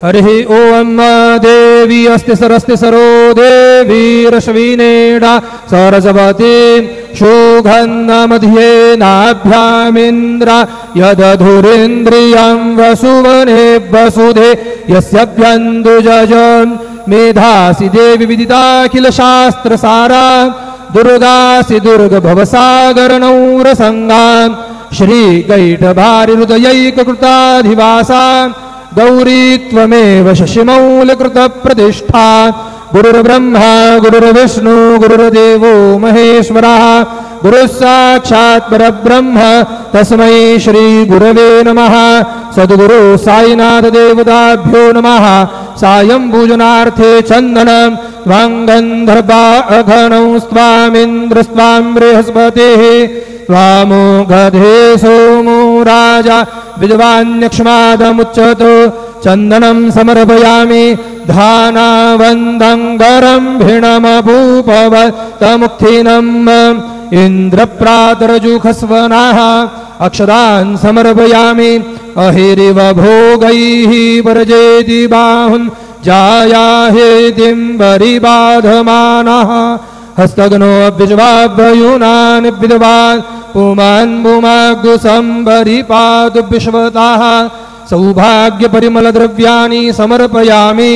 हरिः ओम देवी अस्ति सरो देवी रश्विनेडा सरस्वती शोघन्नमध्ये नाभ्यामिन्द्र यदधुरिन्द्रियं वसुवने वसुधे यस्यभ्यन्दुजजन् मेधासि देवी विदिताखिल शास्त्रसारा दुर्गासि दुर्गभवसागरनौरसङ्गा श्रीकैटभारिहृदयैककृताधिवासा गौरी त्वमेव शशिमौलकृतप्रतिष्ठा गुरुर्ब्रह्मा गुरुर्विष्णु गुरुर्देवो महेश्वरः गुरुस्साक्षात् परब्रह्म तस्मै श्री गुरवे नमः। सद्गुरु साईनाथ देवताभ्यो नमः। सायं पूजनार्थे चन्दनं त्वां गन्धर्वा अघनौ स्वामिन्द्रस्त्वां बृहस्पतिः त्वामोघधे सोमो राजा विद्वान्यक्ष्मादमुच्यतो चन्दनं समर्पयामि धानावन्दं भिणमभूपवतमुक्थिनम् इन्द्रप्रातरजुखस्वनाः अक्षदान् समर्पयामि अहिरिव भोगैः वर्जेति बाहुन् जायाहेतिं वरिबाधमानः हस्तग्नो अभ्यजवाभ्ययूनान् विद्वान् पुमान् भूमाग्संवरिपातु विश्वताः सौभाग्यपरिमलद्रव्याणि समर्पयामि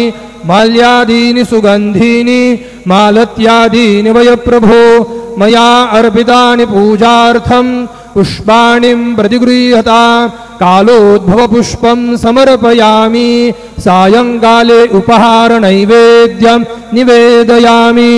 माल्यादीनि सुगन्धीनि मालत्यादीनि वय प्रभो मया अर्पितानि पूजार्थं पुष्पाणिं प्रतिगृह्यता कालोद्भवपुष्पं समर्पयामि सायंकाले उपहारनैवेद्यं निवेदयामि।